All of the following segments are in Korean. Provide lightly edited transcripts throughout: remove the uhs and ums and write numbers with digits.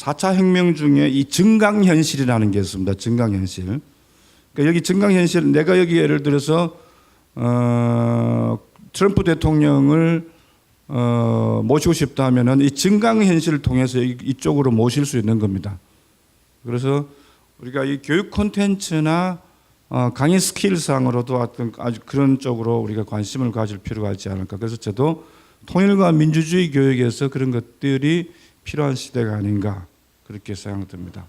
4차 혁명 중에 이 증강현실이라는 게 있습니다. 증강현실. 그러니까 여기 증강현실, 내가 여기 예를 들어서 트럼프 대통령을 모시고 싶다 하면은 이 증강현실을 통해서 이쪽으로 모실 수 있는 겁니다. 그래서 우리가 이 교육 콘텐츠나 강의 스킬상으로도 어떤 아주 그런 쪽으로 우리가 관심을 가질 필요가 있지 않을까. 그래서 저도 통일과 민주주의 교육에서 그런 것들이 필요한 시대가 아닌가 그렇게 생각됩니다.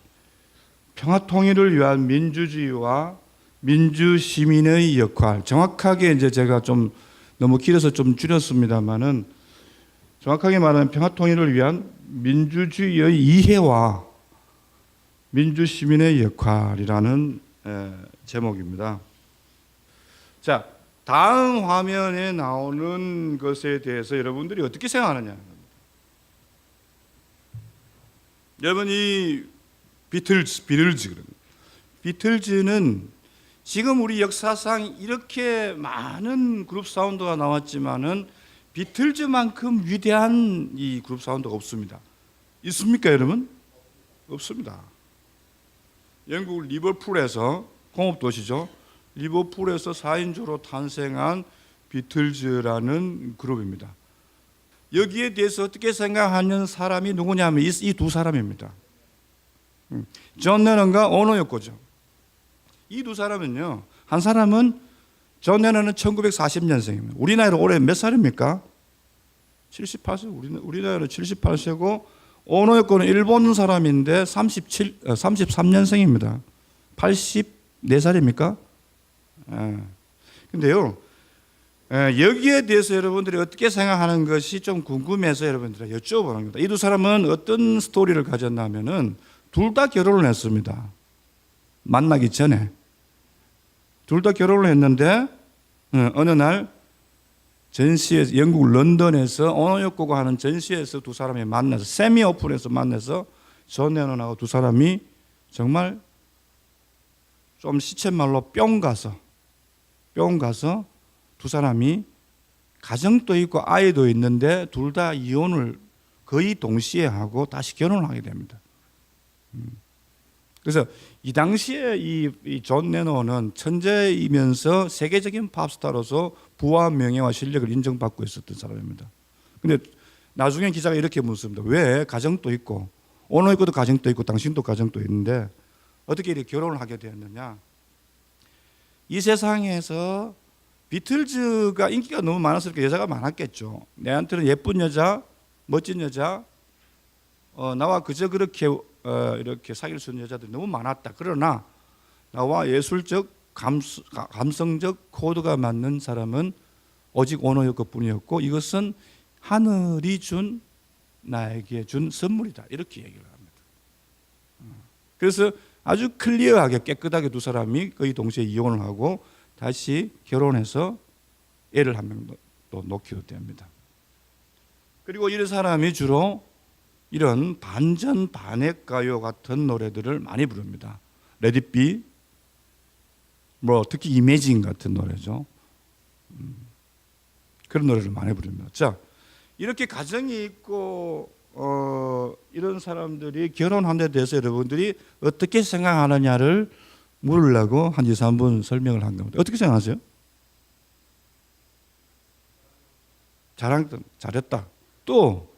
평화 통일을 위한 민주주의와 민주시민의 역할, 정확하게 이제 제가 좀 너무 길어서 좀 줄였습니다만은 정확하게 말하면 평화 통일을 위한 민주주의의 이해와 민주시민의 역할이라는 제목입니다. 자, 다음 화면에 나오는 것에 대해서 여러분들이 어떻게 생각하느냐. 여러분 이 비틀즈는 지금 우리 역사상 이렇게 많은 그룹 사운드가 나왔지만은 비틀즈만큼 위대한 이 그룹 사운드가 없습니다. 있습니까, 여러분? 없습니다. 영국 리버풀에서 공업도시죠. 리버풀에서 4인조로 탄생한 비틀즈라는 그룹입니다. 여기에 대해서 어떻게 생각하는 사람이 누구냐면 이 두 사람입니다. 존 레논과 오노 요코죠. 이 두 사람은요, 한 사람은 존 레논은 1940년생입니다. 우리 나이로 올해 몇 살입니까? 78세. 우리 나이로 78세고 오노 요코는 일본 사람인데 33년생입니다. 84살입니까? 근데요, 여기에 대해서 여러분들이 어떻게 생각하는 것이 좀 궁금해서 여러분들이 여쭤보는 겁니다. 이 두 사람은 어떤 스토리를 가졌냐면은 둘 다 결혼을 했습니다. 만나기 전에. 둘 다 결혼을 했는데 어느 날 전시회에서, 영국 런던에서 오노 요코가 하는 전시회에서 두 사람이 만나서 세미 오픈에서 만나서 존 레논하고 두 사람이 정말 좀 시쳇말로 뿅 가서 두 사람이 가정도 있고 아이도 있는데 둘 다 이혼을 거의 동시에 하고 다시 결혼을 하게 됩니다. 그래서 이 당시에 이 존 레논은 천재이면서 세계적인 팝스타로서 부와 명예와 실력을 인정받고 있었던 사람입니다. 근데 나중에 기자가 이렇게 묻습니다. 왜 가정도 있고 오노 요코도 가정도 있고 당신도 가정도 있는데 어떻게 이렇게 결혼을 하게 되었느냐? 이 세상에서 비틀즈가 인기가 너무 많아서 여자가 많았겠죠. 내한테는 예쁜 여자, 멋진 여자, 나와 그저 그렇게 이렇게 사귈 수 있는 여자들이 너무 많았다. 그러나 나와 예술적, 감성적 코드가 맞는 사람은 오직 오노 요코뿐이었고 이것은 하늘이 준 나에게 준 선물이다. 이렇게 얘기를 합니다. 그래서 아주 클리어하게 깨끗하게 두 사람이 거의 동시에 이혼을 하고 다시 결혼해서 애를 한 명 또 놓기도 됩니다. 그리고 이 사람이 주로 이런 반전 반핵 가요 같은 노래들을 많이 부릅니다. Let It Be, 특히 Imagine 같은 노래죠. 그런 노래를 많이 부릅니다. 자, 이렇게 가정이 있고 이런 사람들이 결혼한 데 대해서 여러분들이 어떻게 생각하느냐를 물으려고 한 2, 3분 설명을 한 겁니다. 어떻게 생각하세요? 잘했다. 또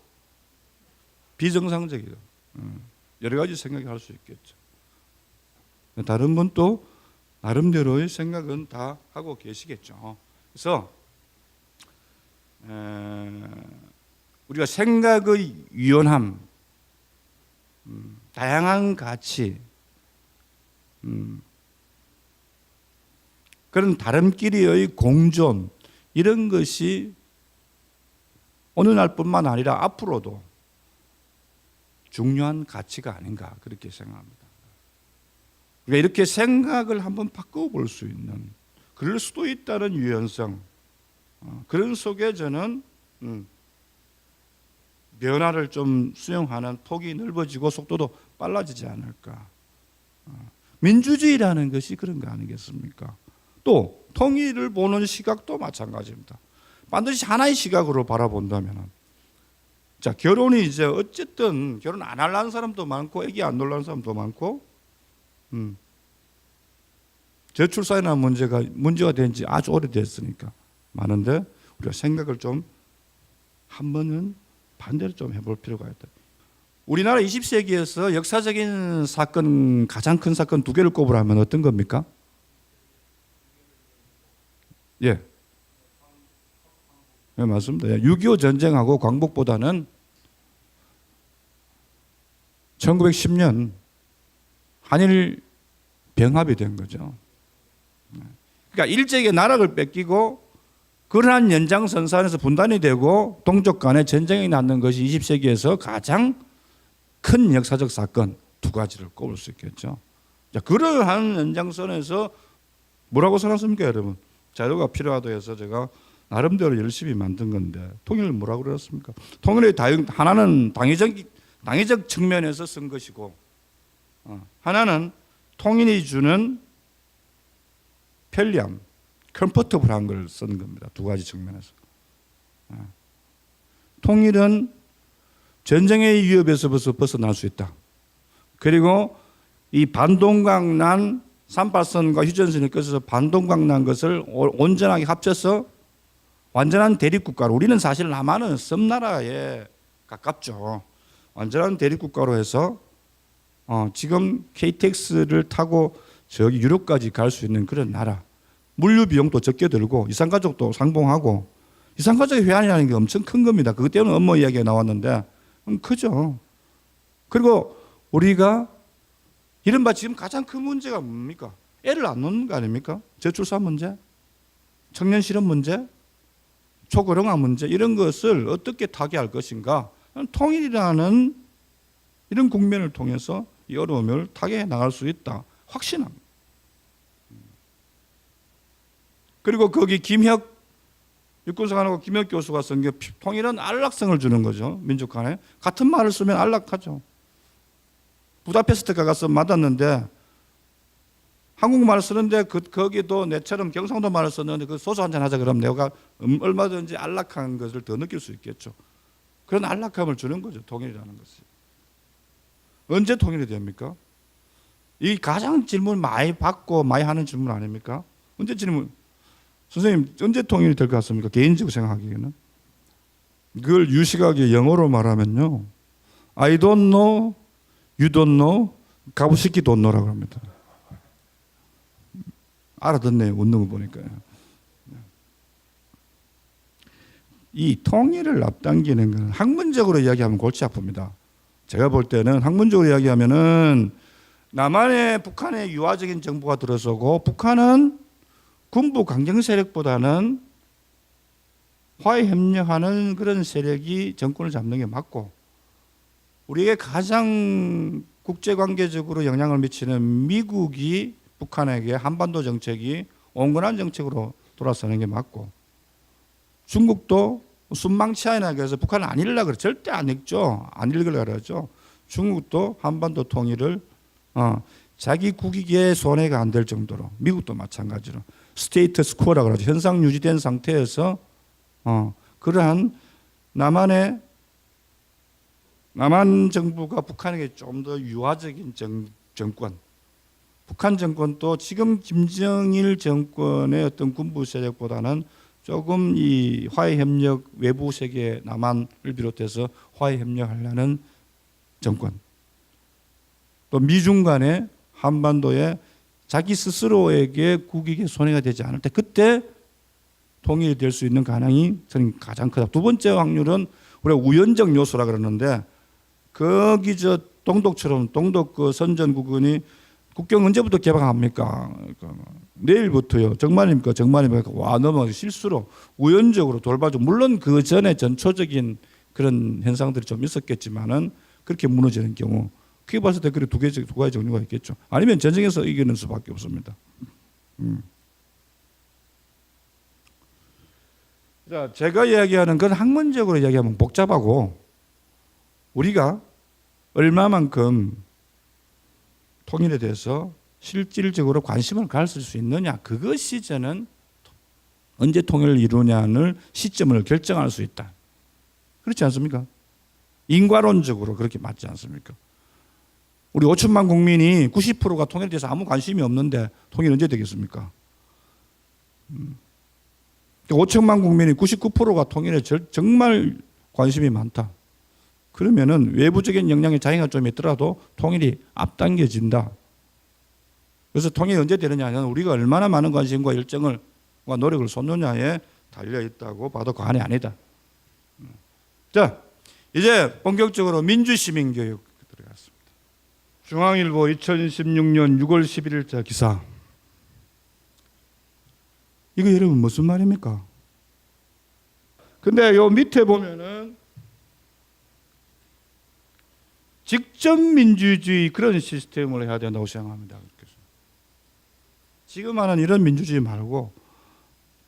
비정상적이다. 여러 가지 생각할 수 있겠죠. 다른 분 또 나름대로의 생각은 다 하고 계시겠죠. 그래서 우리가 생각의 유연함, 다양한 가치, 그런 다름끼리의 공존, 이런 것이 어느 날뿐만 아니라 앞으로도 중요한 가치가 아닌가 그렇게 생각합니다. 그러니까 이렇게 생각을 한번 바꿔볼 수 있는, 그럴 수도 있다는 유연성, 그런 속에 저는 변화를 좀 수용하는 폭이 넓어지고 속도도 빨라지지 않을까. 민주주의라는 것이 그런 거 아니겠습니까? 또 통일을 보는 시각도 마찬가지입니다. 반드시 하나의 시각으로 바라본다면 자, 결혼이 이제 어쨌든 결혼 안 하려는 사람도 많고 애기 안 놀라는 사람도 많고 저출산이라는 문제가 된 지 아주 오래됐으니까 많은데 우리가 생각을 좀 한 번은 반대로 좀 해볼 필요가 있다. 우리나라 20세기에서 역사적인 사건, 가장 큰 사건 두 개를 꼽으라면 어떤 겁니까? 예. 네, 맞습니다. 6.25 전쟁하고 광복보다는 1910년 한일 병합이 된 거죠. 그러니까 일제에게 나락을 뺏기고 그러한 연장선상에서 분단이 되고 동족 간의 전쟁이 났는 것이 20세기에서 가장 큰 역사적 사건 두 가지를 꼽을 수 있겠죠. 자, 그러한 연장선에서 뭐라고 살았습니까, 여러분? 자유가 필요하다 해서 제가 나름대로 열심히 만든 건데 통일을 뭐라고 그랬습니까? 통일의 하나는 당위적 측면에서 쓴 것이고 하나는 통일이 주는 편리함, 컴포터블한 걸 쓴 겁니다. 두 가지 측면에서. 통일은 전쟁의 위협에서 벗어날 수 있다. 그리고 이 반동강난 38선과 휴전선이 껴서 반동강난 것을 온전하게 합쳐서 완전한 대립국가로, 우리는 사실 남한은 섬나라에 가깝죠. 완전한 대립국가로 해서 지금 KTX를 타고 저기 유럽까지 갈 수 있는 그런 나라. 물류 비용도 적게 들고 이산가족도 상봉하고, 이산가족의 회한이라는 게 엄청 큰 겁니다. 그것 때문에 업무 이야기가 나왔는데 크죠. 그리고 우리가 이른바 지금 가장 큰 문제가 뭡니까? 애를 안 낳는 거 아닙니까? 저출산 문제, 청년 실업 문제, 초고령화 문제, 이런 것을 어떻게 타개할 것인가? 통일이라는 이런 국면을 통해서 이 어려움을 타개해 나갈 수 있다. 확신합니다. 그리고 거기 김혁 육군사관하고 김혁 교수가 쓴 게 통일은 안락성을 주는 거죠. 민족 간에. 같은 말을 쓰면 안락하죠. 부다페스트가 가서 맞았는데 한국말을 쓰는데 거기도 내처럼 경상도 말을 썼는데 그 소주 한잔 하자 그러면 내가 얼마든지 안락한 것을 더 느낄 수 있겠죠. 그런 안락함을 주는 거죠. 통일이라는 것이. 언제 통일이 됩니까? 이 가장 질문 많이 받고 많이 하는 질문 아닙니까? 언제 질문? 선생님 언제 통일이 될 것 같습니까? 개인적으로 생각하기에는. 그걸 유식하게 영어로 말하면요. I don't know, you don't know, 가부시키 don't know라고 합니다. 알아듣네요. 웃는 거 보니까요. 이 통일을 앞당기는 것은 학문적으로 이야기하면 골치 아픕니다. 제가 볼 때는 학문적으로 이야기하면은 남한에 북한의 유화적인 정부가 들어서고 북한은 군부 강경 세력보다는 화해 협력하는 그런 세력이 정권을 잡는 게 맞고, 우리에게 가장 국제관계적으로 영향을 미치는 미국이 북한에게 한반도 정책이 온건한 정책으로 돌아서는 게 맞고, 중국도 순망치하이나 그래서 북한은 안 읽으려고 그래. 절대 안 읽죠. 안 읽으려고 그러죠. 중국도 한반도 통일을 자기 국익에 손해가 안 될 정도로, 미국도 마찬가지로 스테이터스 쿼라고 그러죠. 현상 유지된 상태에서 그러한 남한 정부가 북한에게 좀 더 유화적인 정권, 북한 정권도 지금 김정일 정권의 어떤 군부 세력보다는 조금 이 화해 협력, 외부 세계 남한을 비롯해서 화해 협력하려는 정권, 또 미중 간에 한반도에 자기 스스로에게 국익에 손해가 되지 않을 때 그때 통일이 될 수 있는 가능이 저는 가장 크다. 두 번째 확률은 우리가 우연적 요소라 그러는데, 거기 저 동독처럼 동독 그 선전국은이 국경 언제부터 개방합니까? 그러니까 내일부터요. 정말입니까? 정말입니까? 와, 너무 실수로 우연적으로 돌봐주고, 물론 그 전에 전초적인 그런 현상들이 좀 있었겠지만은 그렇게 무너지는 경우, 크게 봤을 때 그래 두 가지 종류가 있겠죠. 아니면 전쟁에서 이기는 수밖에 없습니다. 자, 제가 이야기하는 건 학문적으로 이야기하면 복잡하고, 우리가 얼마만큼 통일에 대해서 실질적으로 관심을 가질 수 있느냐, 그것이 저는 언제 통일을 이루냐는 시점을 결정할 수 있다. 그렇지 않습니까? 인과론적으로 그렇게 맞지 않습니까? 우리 5천만 국민이 90%가 통일에 대해서 아무 관심이 없는데 통일 언제 되겠습니까? 5천만 국민이 99%가 통일에 정말 관심이 많다. 그러면은 외부적인 영향이 자기가 좀 있더라도 통일이 앞당겨진다. 그래서 통일이 언제 되느냐는 우리가 얼마나 많은 관심과 열정을 노력을 쏟느냐에 달려 있다고 봐도 과언이 아니다. 자, 이제 본격적으로 민주시민교육 들어갔습니다. 중앙일보 2016년 6월 11일자 기사. 이거 여러분 무슨 말입니까? 근데 요 밑에 보면은 직접 민주주의 그런 시스템을 해야 된다고 생각합니다. 지금 하는 이런 민주주의 말고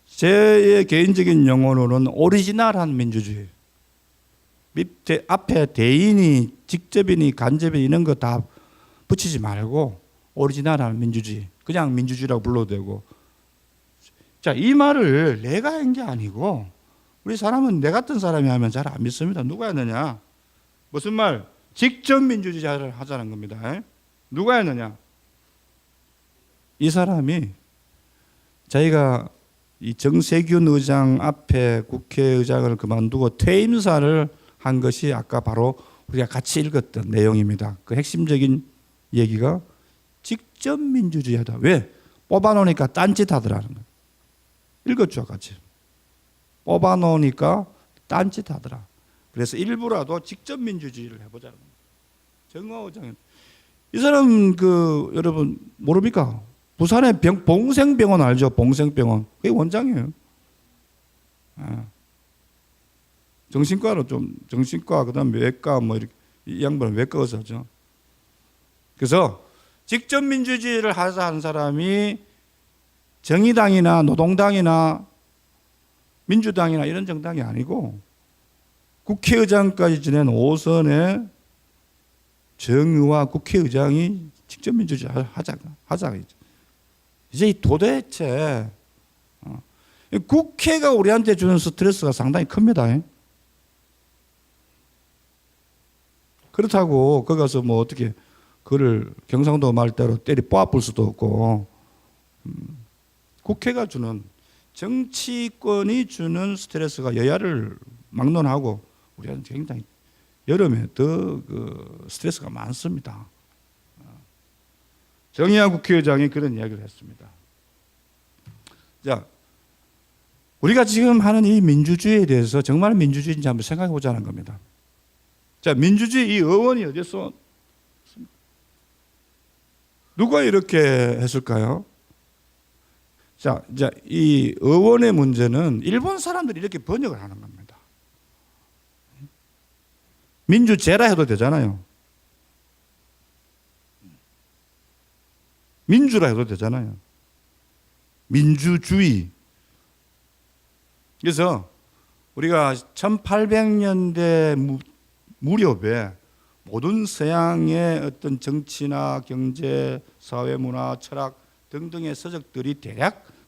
제 개인적인 용어로는 오리지널한 민주주의. 밑에 앞에 대인이 직접이니 간접이니 이런 거 다 붙이지 말고 오리지널한 민주주의. 그냥 민주주의라고 불러도 되고. 자, 이 말을 내가 한 게 아니고 우리 사람은 내 같은 사람이 하면 잘 안 믿습니다. 누가 했느냐? 무슨 말? 직접 민주주의를 하자는 겁니다. 누가 했느냐? 이 사람이 자기가 이 정세균 의장 앞에 국회의장을 그만두고 퇴임사를 한 것이 아까 바로 우리가 같이 읽었던 내용입니다. 그 핵심적인 얘기가 직접 민주주의하다. 왜? 뽑아놓으니까 딴짓 하더라는 거예요. 읽었죠, 같이. 뽑아놓으니까 딴짓 하더라. 그래서 일부라도 직접 민주주의를 해보자는 거예요. 정화 의장은 이 사람 여러분 모릅니까? 부산의 봉생병원 알죠? 봉생병원. 그게 원장이에요. 정신과로 정신과 그다음 외과 뭐 이렇게 이 양반은 외과 의사죠. 그래서 직접 민주주의를 하자 한 사람이 정의당이나 노동당이나 민주당이나 이런 정당이 아니고 국회의장까지 지낸 5선의 정의와 국회의장이 직접 민주주의 하자. 이제 도대체 국회가 우리한테 주는 스트레스가 상당히 큽니다. 그렇다고 거기 가서 뭐 어떻게 그를 경상도 말대로 때리 뽑아볼 수도 없고 국회가 주는 정치권이 주는 스트레스가 여야를 막론하고 우리한테 굉장히 여름에 더 스트레스가 많습니다. 정의한 국회의장이 그런 이야기를 했습니다. 자, 우리가 지금 하는 이 민주주의에 대해서 정말 민주주의인지 한번 생각해 보자는 겁니다. 자, 민주주의 이 의원이 어디서 누가 이렇게 했을까요? 자, 이제 이 의원의 문제는 일본 사람들이 이렇게 번역을 하는 겁니다. 민주제라 해도 되잖아요. 민주라 해도 되잖아요. 민주주의. 그래서 우리가 1800년대 무렵에 모든 서양의 어떤 정치나 경제, 사회, 문화, 철학 등등의 서적들이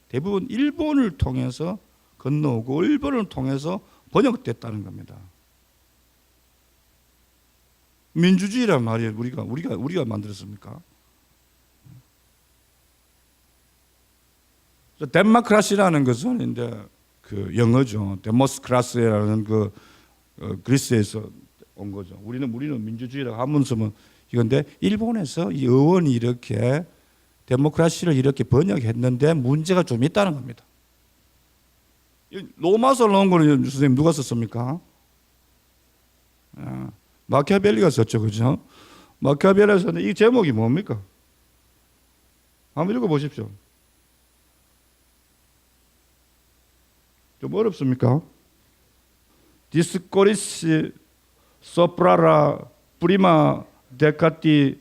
대부분 일본을 통해서 건너오고 일본을 통해서 번역됐다는 겁니다. 민주주의란 말이 우리가 만들었습니까? 데모크라시라는 것은 이제 그 영어죠. 데모스크라스라는 그리스에서 온 거죠. 우리는 민주주의라고 한문 쓰면 이건데 일본에서 이 의원이 이렇게 데모크라시를 이렇게 번역했는데 문제가 좀 있다는 겁니다. 로마서 넣은 거는 선생님 누가 썼습니까? 마키아벨리가 썼죠, 그죠? 마키아벨리에서는 이 제목이 뭡니까? 한번 읽어보십시오. 좀 어렵습니까? 디스코리시 소프라라 프리마 데카티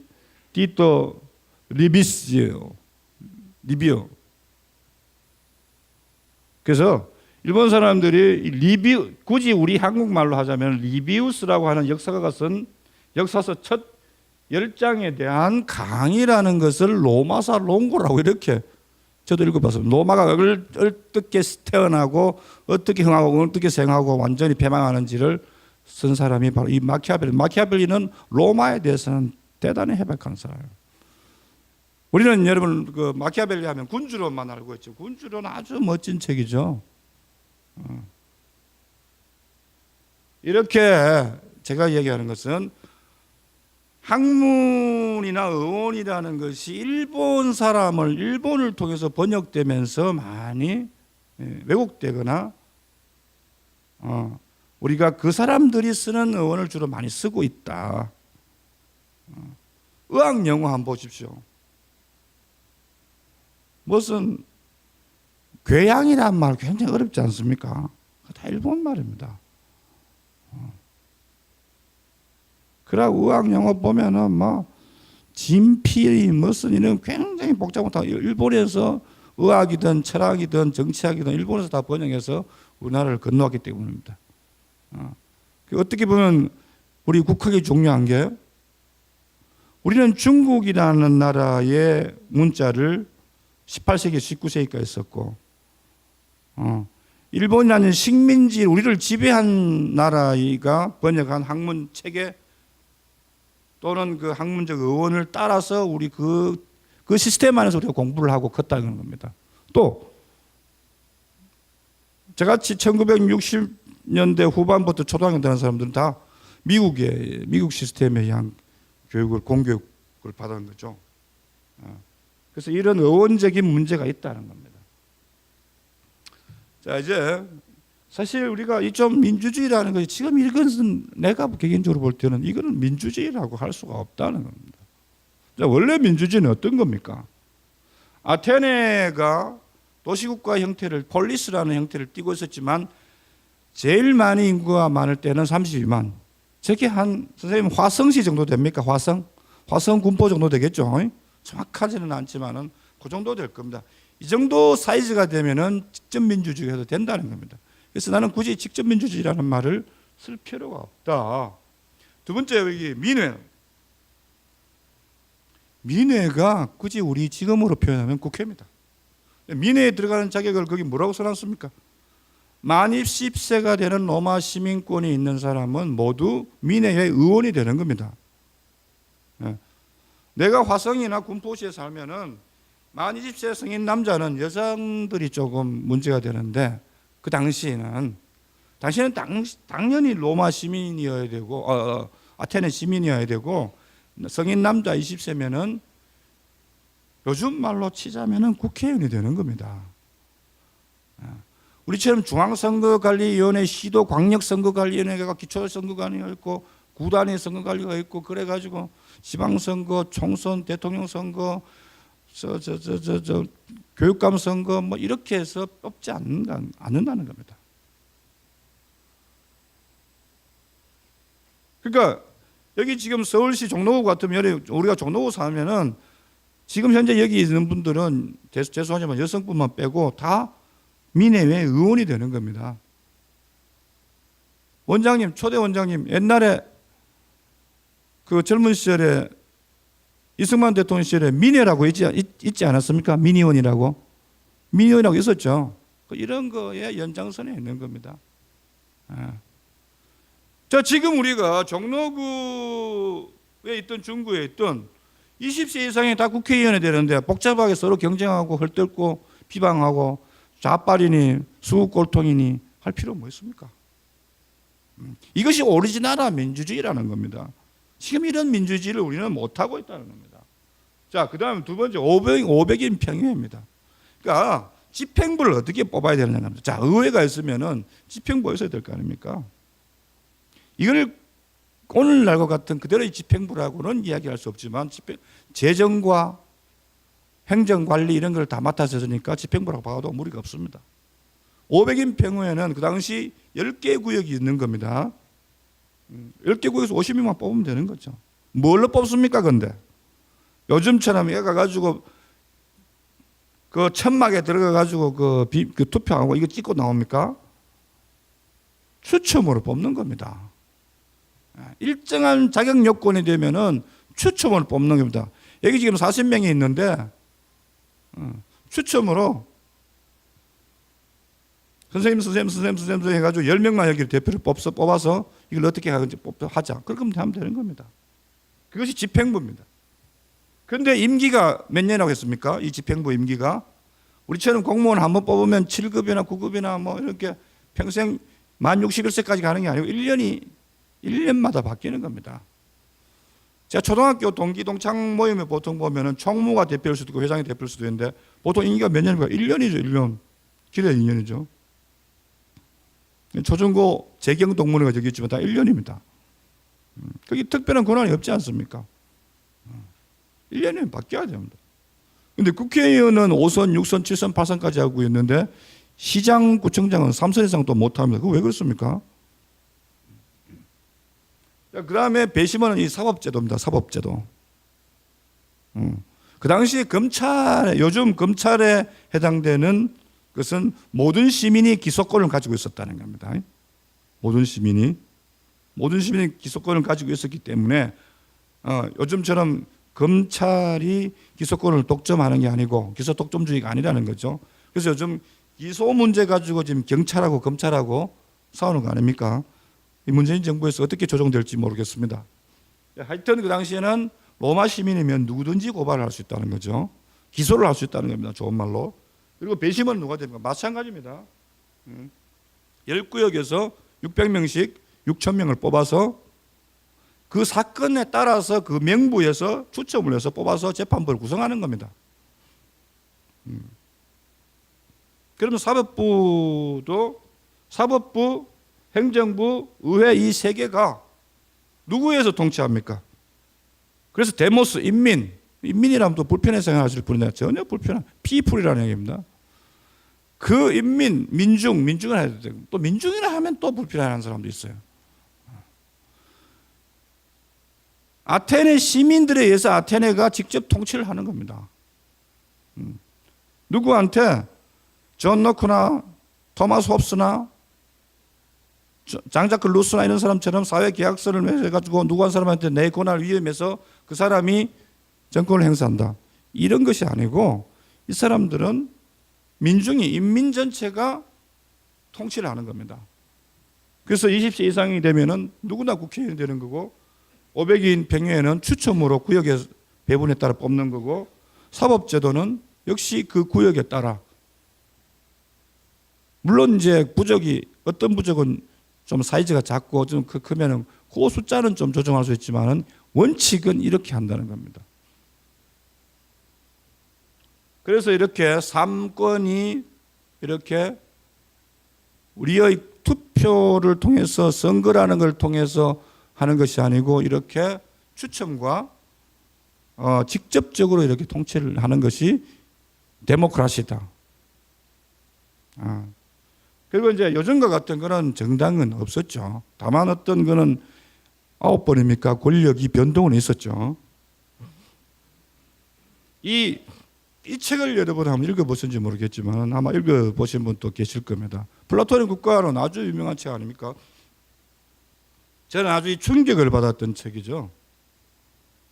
티토 리비오. 그래서 일본 사람들이 굳이 우리 한국말로 하자면 리비우스라고 하는 역사가가 쓴 역사서 첫 10장에 대한 강의라는 것을 로마사 롱고라고 이렇게 저도 읽어봤습니다. 로마가 어떻게 태어나고 어떻게 흥하고 어떻게 생하고 완전히 패망하는지를 쓴 사람이 바로 이 마키아벨리. 마키아벨리는 로마에 대해서는 대단히 해박한 사람이에요. 우리는 여러분 그 마키아벨리 하면 군주론만 알고 있죠. 군주론 아주 멋진 책이죠. 이렇게 제가 얘기하는 것은 학문이나 의원이라는 것이 일본을 통해서 번역되면서 많이 왜곡되거나 우리가 그 사람들이 쓰는 의원을 주로 많이 쓰고 있다. 의학 용어 한번 보십시오. 무슨 궤양이란 말 굉장히 어렵지 않습니까? 다 일본 말입니다. 그러고 의학 용어 보면은 뭐 진피 무슨 이런 굉장히 복잡하다. 일본에서 의학이든 철학이든 정치학이든 일본에서 다 번역해서 우리나라를 건너왔기 때문입니다. 어떻게 보면 우리 국학이 중요한 게 우리는 중국이라는 나라의 문자를 18세기, 19세기까지 썼고 일본이라는 식민지 우리를 지배한 나라가 번역한 학문 체계 또는 그 학문적 의원을 따라서 우리 그 시스템 안에서 우리가 공부를 하고 컸다는 겁니다. 또 저같이 1960년대 후반부터 초등학교 다니는 사람들은 다 미국 시스템에 의한 교육을 공교육을 받은 거죠. 그래서 이런 의원적인 문제가 있다는 겁니다. 자, 이제 사실 우리가 이 좀 민주주의라는 것이 지금 이것은 내가 개인적으로 볼 때는 이거는 민주주의라고 할 수가 없다는 겁니다. 자, 원래 민주주의는 어떤 겁니까? 아테네가 도시국가 형태를 폴리스라는 형태를 띠고 있었지만 제일 많이 인구가 많을 때는 32만. 저게 한 선생님 화성시 정도 됩니까? 화성 군포 정도 되겠죠. 정확하지는 않지만은 그 정도 될 겁니다. 이 정도 사이즈가 되면은 직접 민주주의가 해도 된다는 겁니다. 그래서 나는 굳이 직접 민주주의라는 말을 쓸 필요가 없다. 두 번째 여기 민회가 굳이 우리 지금으로 표현하면 국회입니다. 민회에 들어가는 자격을 거기 뭐라고 써놨습니까? 만입 10세가 되는 로마 시민권이 있는 사람은 모두 민회의 의원이 되는 겁니다. 내가 화성이나 군포시에 살면은 만 20세 성인 남자는 여성들이 조금 문제가 되는데 그 당시는 당연히 로마 시민이어야 되고 아테네 시민이어야 되고 성인 남자 20세면은 요즘 말로 치자면은 국회의원이 되는 겁니다. 우리처럼 중앙선거관리위원회, 시도 광역선거관리위원회가 기초선거관리가 있고 구단위 선거관리가 있고 그래가지고 지방선거, 총선, 대통령선거, 교육감 선거 뭐 이렇게 해서 뽑지 않는다는 겁니다. 그러니까 여기 지금 서울시 종로구 같으면 우리가 종로구 살면은 지금 현재 여기 있는 분들은 죄송하지만 여성분만 빼고 다 민회의 의원이 되는 겁니다. 원장님, 초대 원장님, 옛날에 그 젊은 시절에 이승만 대통령 시절에 민회라고 있지 않았습니까? 민의원이라고 있었죠. 이런 거에 연장선에 있는 겁니다. 자, 지금 우리가 종로구에 있던 중구에 있던 20세 이상이 다 국회의원이 되는데 복잡하게 서로 경쟁하고 헐뜯고 비방하고 좌빨이니 수국골통이니 할 필요 뭐 있습니까? 이것이 오리지널한 민주주의라는 겁니다. 지금 이런 민주주의를 우리는 못하고 있다는 겁니다. 자, 그 다음 두 번째 500인 평의회입니다. 그러니까 집행부를 어떻게 뽑아야 되느냐 합니다. 자, 의회가 있으면은 집행부가 있어야 될 거 아닙니까? 이걸 오늘날과 같은 그대로의 집행부라고는 이야기할 수 없지만 재정과 행정관리 이런 걸 다 맡아서 하니까 집행부라고 봐도 무리가 없습니다. 500인 평의회는 그 당시 10개 구역이 있는 겁니다. 10개 구역에서 50명만 뽑으면 되는 거죠. 뭘로 뽑습니까, 근데? 요즘처럼 얘 가가지고 그 천막에 들어가가지고 그 투표하고 이거 찍고 나옵니까? 추첨으로 뽑는 겁니다. 일정한 자격 요건이 되면은 추첨으로 뽑는 겁니다. 여기 지금 40명이 있는데 추첨으로 선생님 해가지고 10명만 여기 대표를 뽑아서 이걸 어떻게 하자. 그렇게 하면 되는 겁니다. 그것이 집행부입니다. 그런데 임기가 몇 년이라고 했습니까? 이 집행부 임기가 우리처럼 공무원 한번 뽑으면 7급이나 9급이나 뭐 이렇게 평생 만 61세까지 가는 게 아니고 1년마다 바뀌는 겁니다. 제가 초등학교 동기 동창 모임에 보통 보면은 총무가 대표일 수도 있고 회장이 대표일 수도 있는데 보통 임기가 몇 년입니까? 1년이죠, 1년. 길어야 2년이죠. 초중고 재경 동문회가 저기 있지만 다 1년입니다. 거기 특별한 권한이 없지 않습니까? 1년이면 바뀌어야 됩니다. 근데 국회의원은 5선, 6선, 7선, 8선까지 하고 있는데 시장, 구청장은 3선 이상 또 못합니다. 그거 왜 그렇습니까? 그 다음에 배심원은 이 사법제도입니다. 사법제도. 그 당시 검찰, 요즘 검찰에 해당되는 것은 모든 시민이 기소권을 가지고 있었다는 겁니다. 모든 시민이 기소권을 가지고 있었기 때문에 요즘처럼 검찰이 기소권을 독점하는 게 아니고 기소 독점주의가 아니라는 거죠. 그래서 요즘 기소 문제 가지고 지금 경찰하고 검찰하고 싸우는 거 아닙니까? 이 문재인 정부에서 어떻게 조정될지 모르겠습니다. 하여튼 그 당시에는 로마 시민이면 누구든지 고발을 할 수 있다는 거죠. 기소를 할 수 있다는 겁니다. 좋은 말로. 그리고 배심원은 누가 됩니까? 마찬가지입니다. 10구역에서 600명씩 6,000명을 뽑아서 그 사건에 따라서 그 명부에서 추첨을 해서 뽑아서 재판부를 구성하는 겁니다. 그러면 사법부, 행정부, 의회 이 세 개가 누구에서 통치합니까? 그래서 데모스, 인민이라면 또 불편해 생각하실 분인데 전혀 불편한 피플이라는 얘기입니다. 그 인민, 민중을 해야 되고 또 민중이라 하면 또 불편해하는 사람도 있어요. 아테네 시민들에 의해서 아테네가 직접 통치를 하는 겁니다. 누구한테? 존 노크나 토마스 홉스나 장자크 루스나 이런 사람처럼 사회계약서를 해가지고 누구 한 사람한테 내 권한을 위임해서 그 사람이 정권을 행사한다. 이런 것이 아니고 이 사람들은 민중이 인민 전체가 통치를 하는 겁니다. 그래서 20세 이상이 되면은 누구나 국회의원이 되는 거고 500인 평회에는 추첨으로 구역에 배분에 따라 뽑는 거고 사법제도는 역시 그 구역에 따라 물론 이제 어떤 부족은 좀 사이즈가 작고 좀 크면은 그 숫자는 좀 조정할 수 있지만은 원칙은 이렇게 한다는 겁니다. 그래서 이렇게 3권이 이렇게 우리의 투표를 통해서 선거라는 걸 통해서 하는 것이 아니고 이렇게 추첨과 직접적으로 이렇게 통치를 하는 것이 데모크라시다. 그리고 이제 요즘과 같은 거는 정당은 없었죠. 다만 어떤 거는 9번입니까? 권력이 변동은 있었죠. 이 책을 여러분 한번 읽어보셨는지 모르겠지만 아마 읽어보신 분도 계실 겁니다. 플라톤의 국가론 아주 유명한 책 아닙니까? 저는 아주 충격을 받았던 책이죠.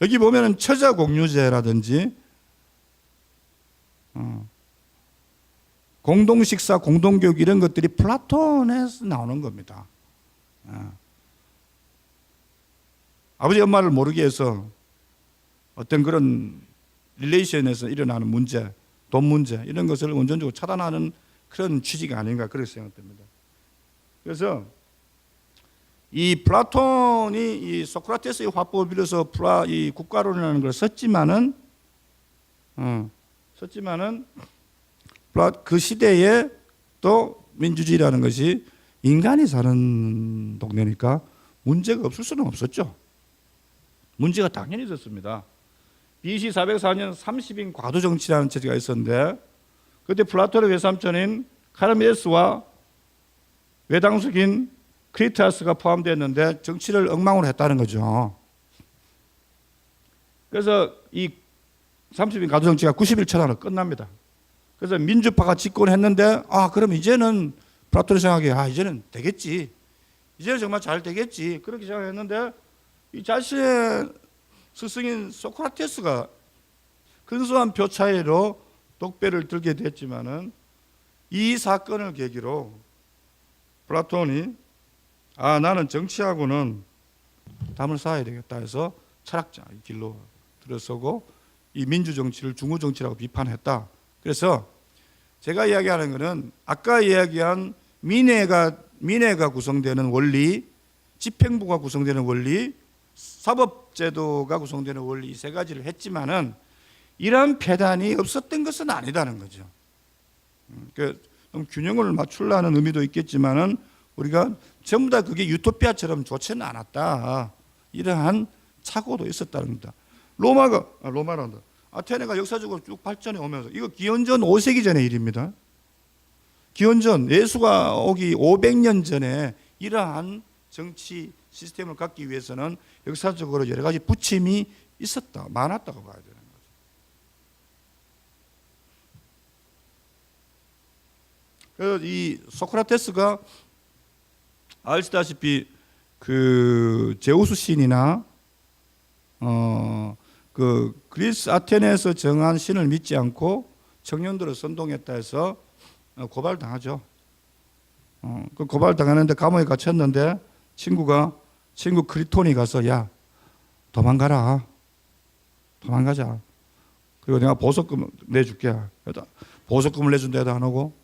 여기 보면은 처자공유제라든지 공동식사, 공동교육 이런 것들이 플라톤에서 나오는 겁니다. 아버지 엄마를 모르게 해서 어떤 그런 릴레이션에서 일어나는 문제, 돈 문제 이런 것을 원천적으로 차단하는 그런 취지가 아닌가 그렇게 생각됩니다. 그래서 이 플라톤이 이 소크라테스의 화법을 빌어서 이 국가론이라는 걸 썼지만은 그 시대에 또 민주주의라는 것이 인간이 사는 동네니까 문제가 없을 수는 없었죠. 문제가 당연히 있었습니다. BC 404년 30인 과도정치라는 체제가 있었는데 그때 플라톤의 외삼촌인 카르미데스와 외당숙인 크리타스가 포함되었는데 정치를 엉망으로 했다는 거죠. 그래서 이 30인 과도정치가 90일 천하로 끝납니다. 그래서 민주파가 집권했는데 그럼 이제는 플라톤이 생각해 이제는 되겠지. 이제는 정말 잘 되겠지. 그렇게 생각했는데 이 자신의 스승인 소크라테스가 근소한 표 차이로 독배를 들게 됐지만은 이 사건을 계기로 플라톤이 나는 정치하고는 담을 쌓아야 되겠다 해서 철학자 길로 들어서고 이 민주정치를 중후정치라고 비판했다. 그래서 제가 이야기하는 것은 아까 이야기한 민회가 구성되는 원리, 집행부가 구성되는 원리, 사법제도가 구성되는 원리 이 세 가지를 했지만은 이러한 폐단이 없었던 것은 아니다는 거죠. 좀 균형을 맞추려는 의미도 있겠지만은 우리가 전부 다 그게 유토피아처럼 좋지는 않았다. 이러한 착오도 있었다는 겁니다. 로마란다. 아테네가 역사적으로 쭉 발전해 오면서 이거 기원전 5세기 전의 일입니다. 기원전 예수가 오기 500년 전에 이러한 정치 시스템을 갖기 위해서는 역사적으로 여러 가지 부침이 많았다고 봐야 되는 거죠. 그래서 이 소크라테스가 아시다시피 그 제우스 신이나 그 그리스 아테네에서 정한 신을 믿지 않고 청년들을 선동했다 해서 고발당하죠. 그 고발당하는데 감옥에 갇혔는데 친구 크리톤이 가서 야 도망가자. 그리고 내가 보석금 내줄게. 보석금을 내준다 해도 안 오고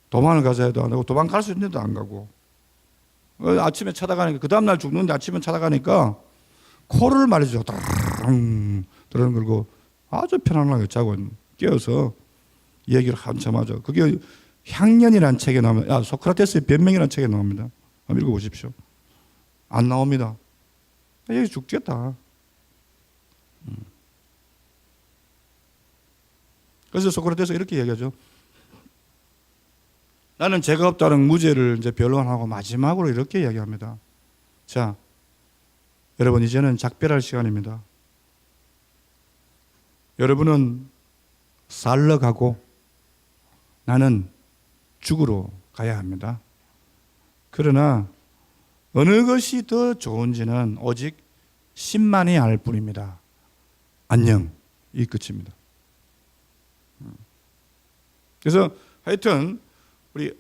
도망을 가자 해도 안 하고 도망갈 수 있는데도 안 가고 아침에 찾아가니까 그 다음날 죽는데 아침에 찾아가니까 코를 말이죠. 드러는 걸고 아주 편안하게 자고 깨어서 얘기를 한참 하죠. 그게 향년이라는 책에 나옵니다. 소크라테스의 변명이라는 책에 나옵니다. 한번 읽어보십시오. 안 나옵니다. 여기 죽겠다. 그래서 소크라테스가 이렇게 얘기하죠. 나는 죄가 없다는 무죄를 이제 변론하고 마지막으로 이렇게 이야기합니다. 자, 여러분 이제는 작별할 시간입니다. 여러분은 살러 가고 나는 죽으러 가야 합니다. 그러나 어느 것이 더 좋은지는 오직 신만이 알 뿐입니다. 안녕. 이 끝입니다. 그래서 하여튼 우리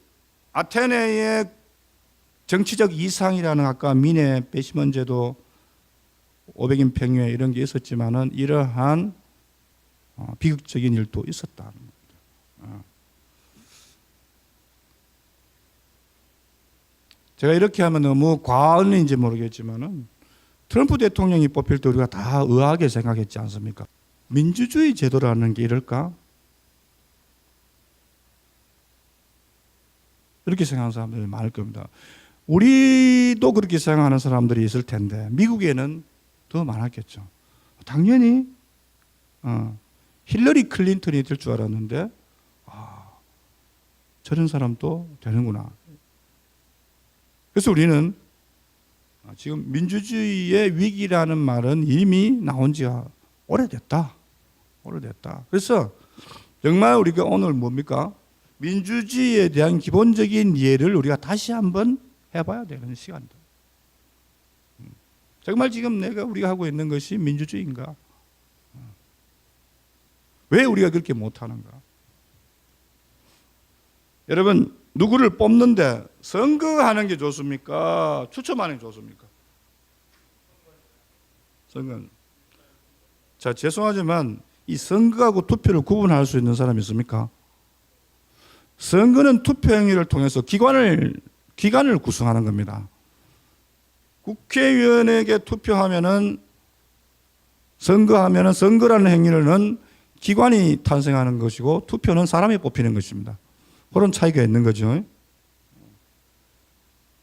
아테네의 정치적 이상이라는 아까 민의 배심원 제도 500인 평유에 이런 게 있었지만은 이러한 비극적인 일도 있었다는 겁니다. 제가 이렇게 하면 너무 과언인지 모르겠지만은 트럼프 대통령이 뽑힐 때 우리가 다 의아하게 생각했지 않습니까? 민주주의 제도라는 게 이럴까? 이렇게 생각하는 사람들이 많을 겁니다. 우리도 그렇게 생각하는 사람들이 있을 텐데 미국에는 더 많았겠죠. 당연히 힐러리 클린턴이 될 줄 알았는데 저런 사람도 되는구나. 그래서 우리는 지금 민주주의의 위기라는 말은 이미 나온 지가 오래됐다. 그래서 정말 우리가 오늘 뭡니까? 민주주의에 대한 기본적인 이해를 우리가 다시 한번 해봐야 되는 시간이다. 정말 지금 우리가 하고 있는 것이 민주주의인가? 왜 우리가 그렇게 못하는가? 여러분 누구를 뽑는데 선거하는 게 좋습니까? 추첨하는 게 좋습니까? 선거는. 자, 죄송하지만 이 선거하고 투표를 구분할 수 있는 사람이 있습니까? 선거는 투표 행위를 통해서 기관을 구성하는 겁니다. 국회의원에게 투표하면은 선거라는 행위는 기관이 탄생하는 것이고 투표는 사람이 뽑히는 것입니다. 그런 차이가 있는 거죠.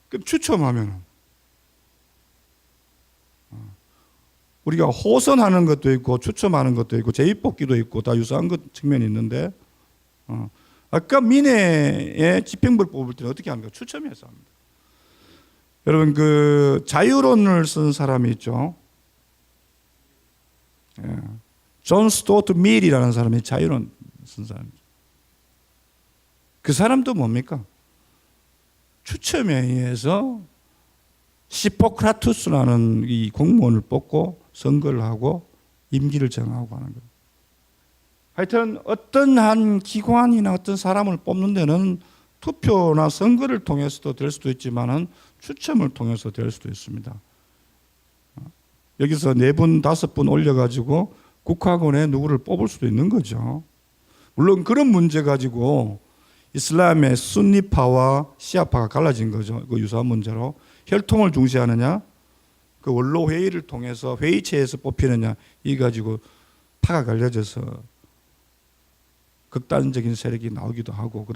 그럼 추첨하면 우리가 호선하는 것도 있고 추첨하는 것도 있고 재입뽑기도 있고 다 유사한 측면이 있는데 아까 민회의 집행부를 뽑을 때는 어떻게 합니까? 추첨해서 합니다. 여러분 그 자유론을 쓴 사람이 있죠. 존 스토어트 밀이라는 사람이 자유론 쓴 사람이죠. 그 사람도 뭡니까? 추첨에 의해서 시포크라투스라는 이 공무원을 뽑고 선거를 하고 임기를 정하고 하는 거예요. 하여튼 어떤 한 기관이나 어떤 사람을 뽑는 데는 투표나 선거를 통해서도 될 수도 있지만은 추첨을 통해서 될 수도 있습니다. 여기서 4분, 5분 올려가지고 국회의원에 누구를 뽑을 수도 있는 거죠. 물론 그런 문제 가지고 이슬람의 순니파와 시아파가 갈라진 거죠. 그 유사한 문제로 혈통을 중시하느냐, 그 원로 회의를 통해서 회의체에서 뽑히느냐, 이 가지고 파가 갈려져서 극단적인 세력이 나오기도 하고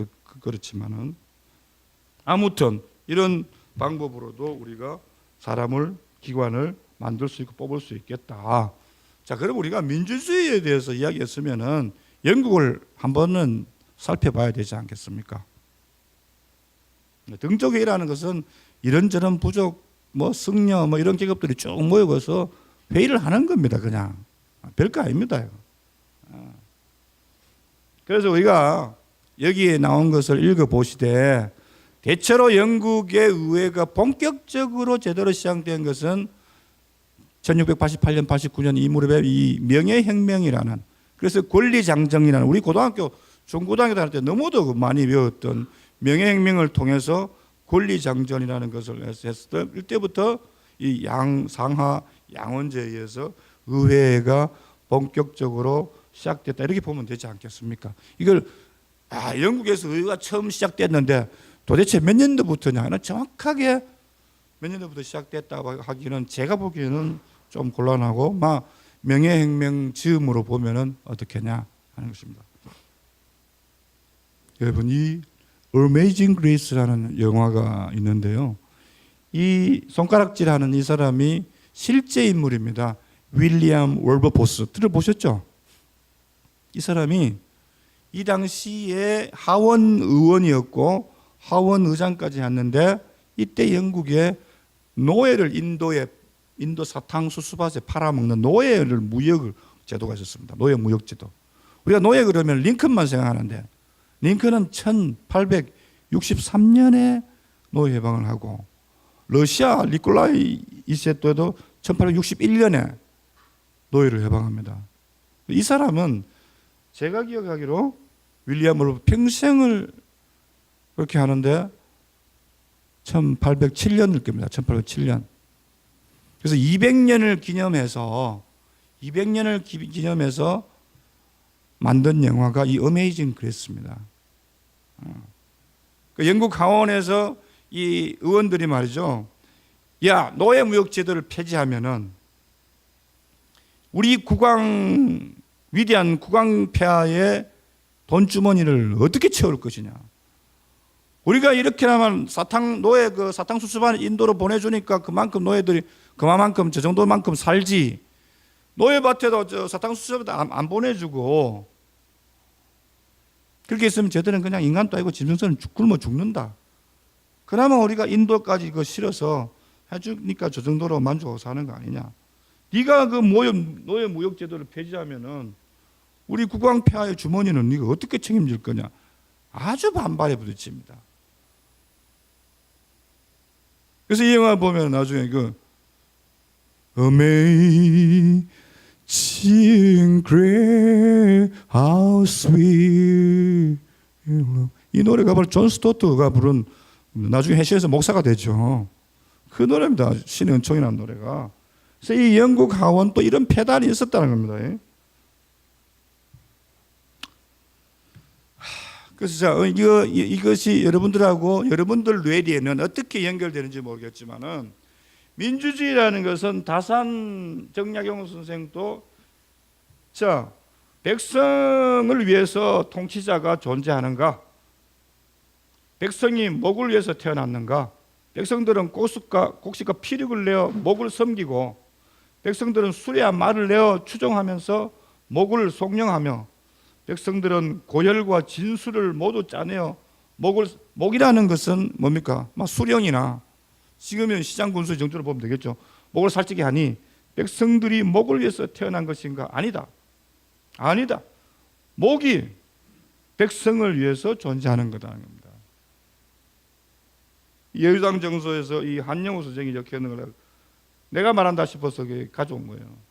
그렇지만은 아무튼 이런 방법으로도 우리가 사람을 기관을 만들 수 있고 뽑을 수 있겠다. 자, 그럼 우리가 민주주의에 대해서 이야기했으면은 영국을 한번은 살펴봐야 되지 않겠습니까? 등족회의라는 것은 이런저런 부족, 승려, 이런 계급들이 쭉 모여서 회의를 하는 겁니다. 그냥 별거 아닙니다. 그래서 우리가 여기에 나온 것을 읽어보시되 대체로 영국의 의회가 본격적으로 제대로 시작된 것은 1688년, 89년 이 무렵에 이 명예혁명이라는, 그래서 권리장정이라는, 우리 고등학교, 중고등학교 다닐 때 너무도 많이 배웠던 명예혁명을 통해서 권리장전이라는 것을 했을 때부터 이 상하 양원제에 의해서 의회가 본격적으로 시작됐다, 이렇게 보면 되지 않겠습니까? 이걸 영국에서 의회가 처음 시작됐는데 도대체 몇 년도부터냐? 정확하게 몇 년도부터 시작됐다고 하기는 제가 보기에는 좀 곤란하고, 명예혁명 즈음으로 보면은 어떻게냐 하는 것입니다. 여러분, 이 Amazing Grace라는 영화가 있는데요. 이 손가락질하는 이 사람이 실제 인물입니다. 윌리엄 월버포스 들어보셨죠? 이 사람이 이 당시에 하원 의원이었고 하원 의장까지 했는데, 이때 영국에 노예를 인도 사탕수수밭에 팔아먹는 노예를 무역 제도가 있었습니다. 노예 무역 제도. 우리가 노예 그러면 링컨만 생각하는데, 링컨은 1863년에 노예 해방을 하고, 러시아 니콜라이 2세 때도 1861년에 노예를 해방합니다. 이 사람은 제가 기억하기로 윌리엄으로 평생을 그렇게 하는데 1807년일 겁니다. 1807년. 그래서 200년을 기념해서 만든 영화가 이 어메이징 그레이스입니다. 그 영국 하원에서 이 의원들이 말이죠. 야, 노예 무역 제도를 폐지하면은 우리 위대한 국왕 폐하의 돈 주머니를 어떻게 채울 것이냐. 우리가 이렇게 하면 사탕수수밭 인도로 보내주니까 그만큼 노예들이 그만큼 저 정도만큼 살지. 노예밭에도 사탕수수밭 안 보내주고 그렇게 있으면 쟤들은 그냥 인간도 아니고 짐승처럼 굶어 죽는다. 그나마 우리가 인도까지 이거 실어서 해주니까 저 정도로 만족하고 사는 거 아니냐. 네가 그 노예 무역 제도를 폐지하면은 우리 국왕 폐하의 주머니는 네가 어떻게 책임질 거냐. 아주 반발에 부딪힙니다. 그래서 이 영화 보면 나중에 그 Amazing Grace, How Sweet 이 노래가 바로 존 스토트가 부른, 나중에 해시에서 목사가 되죠. 그 노래입니다. 신의 은총이라는 노래가. 그래서 이 영국 하원 또 이런 폐단이 있었다는 겁니다. 그래서 이것이 여러분들 뇌리에는 어떻게 연결되는지 모르겠지만은, 민주주의라는 것은 다산 정약용 선생도 백성을 위해서 통치자가 존재하는가? 백성이 목을 위해서 태어났는가? 백성들은 곡식과 피력을 내어 목을 섬기고, 백성들은 수레와 말을 내어 추종하면서 목을 속령하며, 백성들은 고열과 진수를 모두 짜내어 목이라는 것은 뭡니까? 수령이나 지금은 시장 군수 정도로 보면 되겠죠. 목을 살찌게 하니 백성들이 목을 위해서 태어난 것인가? 아니다. 목이 백성을 위해서 존재하는 거다는 겁니다. 여유당 정서에서 이 한영우 선생이 적혀 있는 걸 내가 말한다 싶어서 가져온 거예요.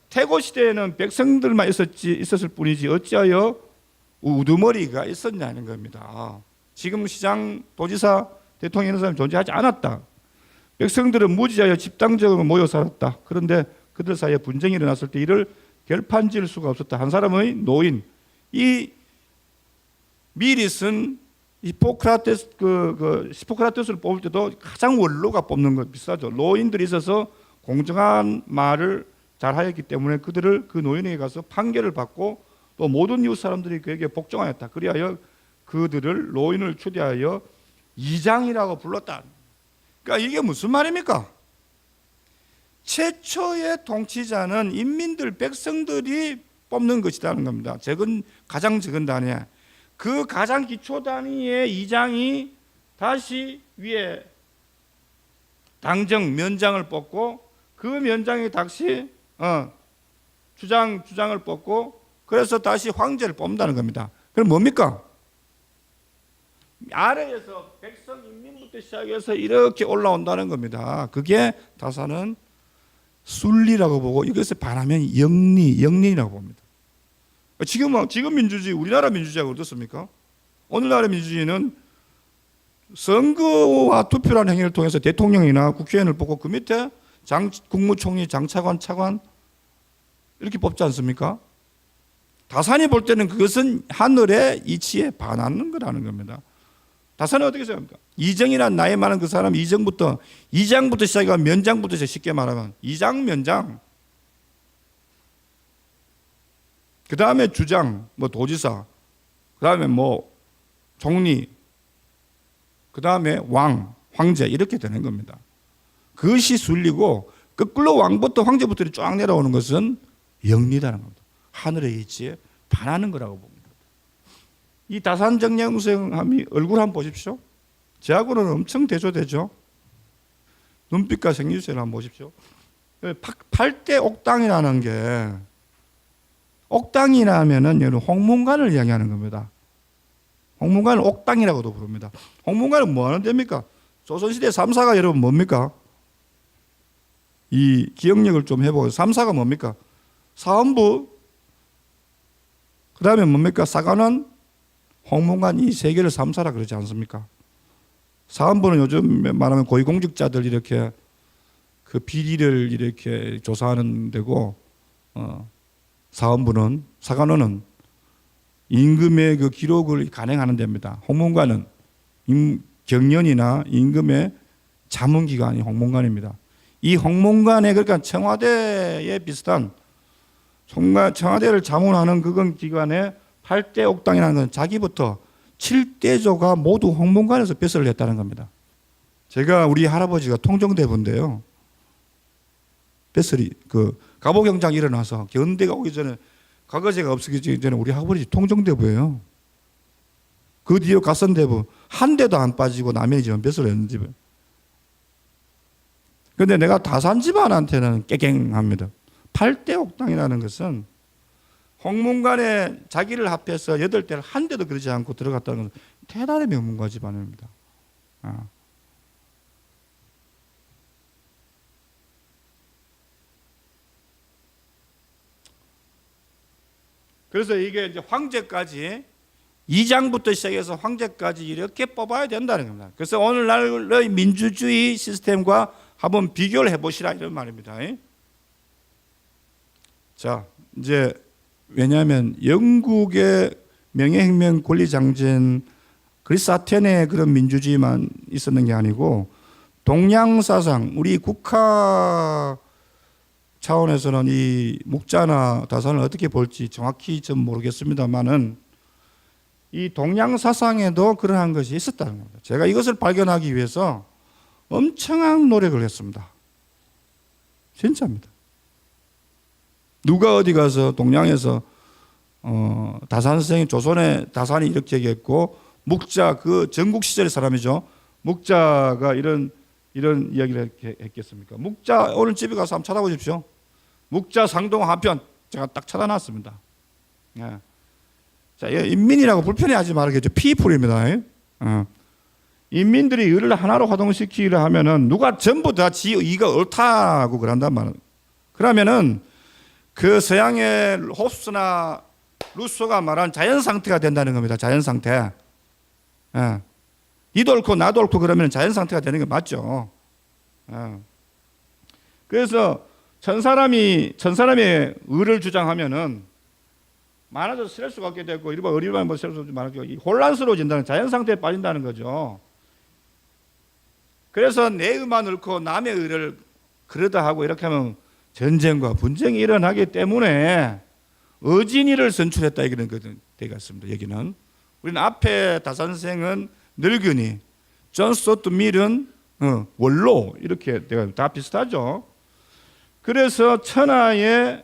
태고 시대에는 백성들만 있었을 뿐이지 어찌하여 우두머리가 있었냐는 겁니다. 지금 시장, 도지사, 대통령 이런 사람이 존재하지 않았다. 백성들은 무지하여 집단적으로 모여 살았다. 그런데 그들 사이에 분쟁이 일어났을 때 이를 결판지을 수가 없었다. 한 사람의 노인, 이 미리 쓴 히포크라테스 히포크라테스를 뽑을 때도 가장 원로가 뽑는 것 비슷하죠. 노인들이 있어서 공정한 말을 잘 하였기 때문에 그들을 그 노인에게 가서 판결을 받고 또 모든 이웃 사람들이 그에게 복종하였다. 그리하여 그들을 노인을 추대하여 이장이라고 불렀다. 그러니까 이게 무슨 말입니까? 최초의 통치자는 인민들, 백성들이 뽑는 것이라는 겁니다. 가장 적은 단위. 그 가장 기초 단위의 이장이 다시 위에 당정, 면장을 뽑고 그 면장이 다시 주장을 뽑고 그래서 다시 황제를 뽑는다는 겁니다. 그럼 뭡니까? 아래에서 백성 인민부터 시작해서 이렇게 올라온다는 겁니다. 그게 다사는 순리라고 보고 이것을 반하면 영리라고 봅니다. 지금 민주주의, 우리나라 민주주의가 어떻습니까? 오늘날의 민주주의는 선거와 투표라는 행위를 통해서 대통령이나 국회의원을 뽑고 그 밑에 국무총리, 장차관, 차관 이렇게 뽑지 않습니까? 다산이 볼 때는 그것은 하늘의 이치에 반하는 거라는 겁니다. 다산은 어떻게 생각합니까? 이정이란 나이 많은 그 사람 이장부터 시작해서 면장부터 쉽게 말하면 이장, 면장, 그 다음에 주장, 도지사, 그 다음에 총리, 그 다음에 황제 이렇게 되는 겁니다. 그것이 순리고 거꾸로 왕부터 황제부터 쫙 내려오는 것은 영리라는 겁니다. 하늘의 이치에 반하는 거라고 봅니다. 이 다산정령생함이 얼굴 한번 보십시오. 제하고는 엄청 대조되죠. 눈빛과 생기주체를 한번 보십시오. 8대 옥당이라는 게 옥당이라면은 홍문관을 이야기하는 겁니다. 홍문관을 옥당이라고도 부릅니다. 홍문관은 뭐 하는 데입니까? 조선시대 3사가 여러분 뭡니까? 이 기억력을 좀 해보고 3사가 뭡니까? 사헌부, 그 다음에 뭡니까? 사관원, 홍문관 이 세 개를 3사라 그러지 않습니까? 사헌부는 요즘 말하면 고위공직자들 이렇게 그 비리를 이렇게 조사하는 데고, 사관원은 임금의 그 기록을 간행하는 데입니다. 홍문관은 경연이나 임금의 자문기관이 홍문관입니다. 이 홍문관에 그러니까 청와대에 비슷한 청와대를 자문하는 그건 기관에 8대 옥당이라는 건 자기부터 7대조가 모두 홍문관에서 벼슬을 했다는 겁니다. 제가 우리 할아버지가 통정대부인데요. 벼슬이 갑오경장 일어나서 견대가 오기 전에 과거제가 없어지기 전에 우리 할아버지 통정대부예요. 그 뒤에 가선대부 한 대도 안 빠지고 남의 집은 벼슬을 했는 집은. 그런데 내가 다산 집안한테는 깨갱합니다. 8대 옥당이라는 것은 홍문관에 자기를 합해서 8대를 한 대도 그러지 않고 들어갔다는 것은 대단히 명문가 집안입니다. 그래서 이게 이제 황제까지 이장부터 시작해서 황제까지 이렇게 뽑아야 된다는 겁니다. 그래서 오늘날의 민주주의 시스템과 한번 비교를 해보시라 이런 말입니다. 자, 이제 왜냐하면 영국의 명예혁명 권리장진 그리스 아테네의 그런 민주주의만 있었는 게 아니고 동양사상 우리 국가 차원에서는 이 묵자나 다산을 어떻게 볼지 정확히 좀 모르겠습니다만은 이 동양사상에도 그러한 것이 있었다는 겁니다. 제가 이것을 발견하기 위해서 엄청난 노력을 했습니다. 진짜입니다. 누가 어디 가서 동양에서 다산 선생이 조선의 다산이 이렇게 얘기했고 묵자 그 전국 시절의 사람이죠. 묵자가 이런 이야기를 했겠습니까? 묵자 오늘 집에 가서 한번 찾아보십시오. 묵자 상동 한편 제가 딱 찾아놨습니다. 예. 자, 인민이라고 불편해하지 말겠죠. 피플입니다. 인민들이 의를 하나로 화동시키려 하면은 누가 전부 다 지 의가 옳다고 그런단 말은. 그러면은 그 서양의 홉스나 루소가 말한 자연 상태가 된다는 겁니다. 자연 상태. 예. 니도 옳고 나도 옳고 그러면 자연 상태가 되는 게 맞죠. 예. 그래서 천사람의 의를 주장하면은 많아져서 스트레스가 갖게 되고 의리만 뭐 스트레스 많아지고 혼란스러워진다는 자연 상태에 빠진다는 거죠. 그래서 내 의만 옳고 남의 의를 그러다 하고 이렇게 하면 전쟁과 분쟁이 일어나기 때문에 어진이를 선출했다 이런 거 되겠습니다. 여기는 우리는 앞에 다산생은 늙은이, 존 스튜어트 밀은 원로 이렇게 다 비슷하죠. 그래서 천하의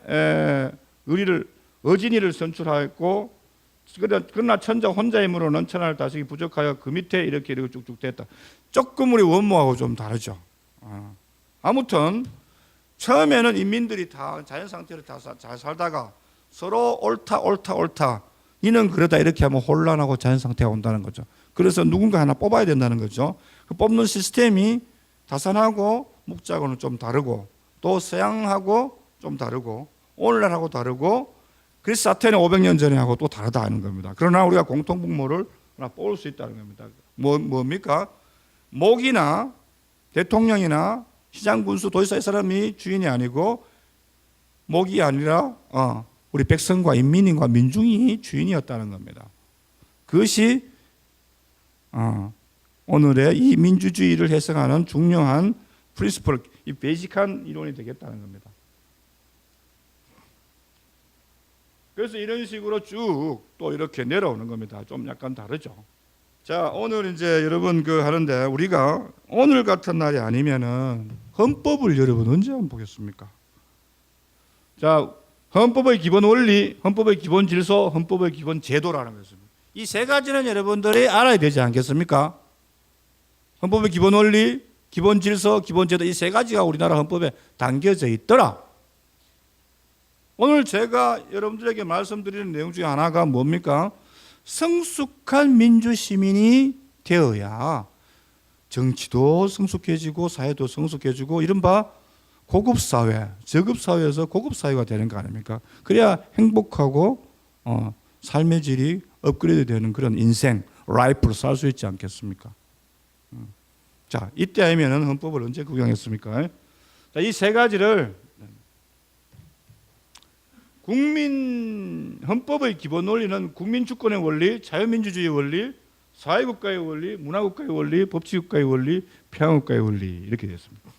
어진이를 선출하였고 그러나 천자 혼자 힘으로는 천하를 다스리기 부족하여 그 밑에 이렇게 쭉쭉 됐다. 조금 우리 원모하고 좀 다르죠. 아무튼 처음에는 인민들이 다 자연 상태로 다 잘 살다가 서로 옳다 이는 그러다 이렇게 하면 혼란하고 자연 상태가 온다는 거죠. 그래서 누군가 하나 뽑아야 된다는 거죠. 그 뽑는 시스템이 다산하고 묵자하고는 좀 다르고 또 서양하고 좀 다르고 오늘날하고 다르고 그리스 아테네 500년 전에 하고 또 다르다는 겁니다. 그러나 우리가 공통분모를 하나 뽑을 수 있다는 겁니다. 뭡니까? 목이나 대통령이나 시장 군수 도지사 이 사람이 주인이 아니고 목이 아니라 우리 백성과 인민과 민중이 주인이었다는 겁니다. 그것이 오늘의 이 민주주의를 해석하는 중요한 프린시플, 이 베이직한 이론이 되겠다는 겁니다. 그래서 이런 식으로 쭉 또 이렇게 내려오는 겁니다. 좀 약간 다르죠. 자, 오늘 이제 여러분 하는데 우리가 오늘 같은 날이 아니면은 헌법을 여러분 언제 한번 보겠습니까? 자, 헌법의 기본 원리, 헌법의 기본 질서, 헌법의 기본 제도라는 것입니다. 이 세 가지는 여러분들이 알아야 되지 않겠습니까? 헌법의 기본 원리, 기본 질서, 기본 제도 이 세 가지가 우리나라 헌법에 담겨져 있더라. 오늘 제가 여러분들에게 말씀드리는 내용 중에 하나가 뭡니까? 성숙한 민주시민이 되어야 정치도 성숙해지고 사회도 성숙해지고 이른바 고급사회, 저급사회에서 고급사회가 되는 거 아닙니까? 그래야 행복하고 삶의 질이 업그레이드 되는 그런 인생, 라이프를 살 수 있지 않겠습니까? 자, 이때 아니면 헌법을 언제 구경했습니까? 자, 이 세 가지를 헌법의 기본 원리는 국민주권의 원리, 자유민주주의 원리, 사회국가의 원리, 문화국가의 원리, 법치국가의 원리, 평화국가의 원리 이렇게 됐습니다.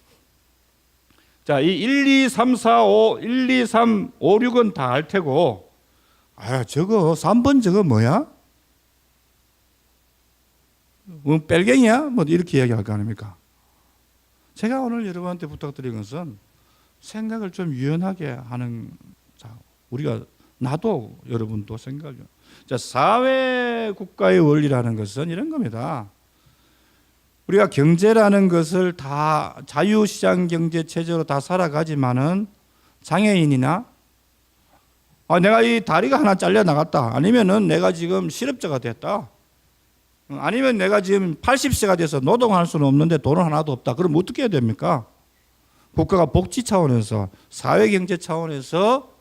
자, 이 1, 2, 3, 4, 5, 1, 2, 3, 5, 6은 다 알 테고 저거 3번 저거 뭐야? 뺄갱이야? 뭐 이렇게 이야기할 거 아닙니까? 제가 오늘 여러분한테 부탁드린 것은 생각을 좀 유연하게 하는 우리가 나도 여러분도 생각을 자, 사회국가의 원리라는 것은 이런 겁니다. 우리가 경제라는 것을 다 자유시장 경제 체제로 다 살아가지만은 장애인이나 내가 이 다리가 하나 잘려 나갔다. 아니면은 내가 지금 실업자가 됐다. 아니면 내가 지금 80세가 돼서 노동할 수는 없는데 돈은 하나도 없다. 그럼 어떻게 해야 됩니까? 국가가 복지 차원에서 사회경제 차원에서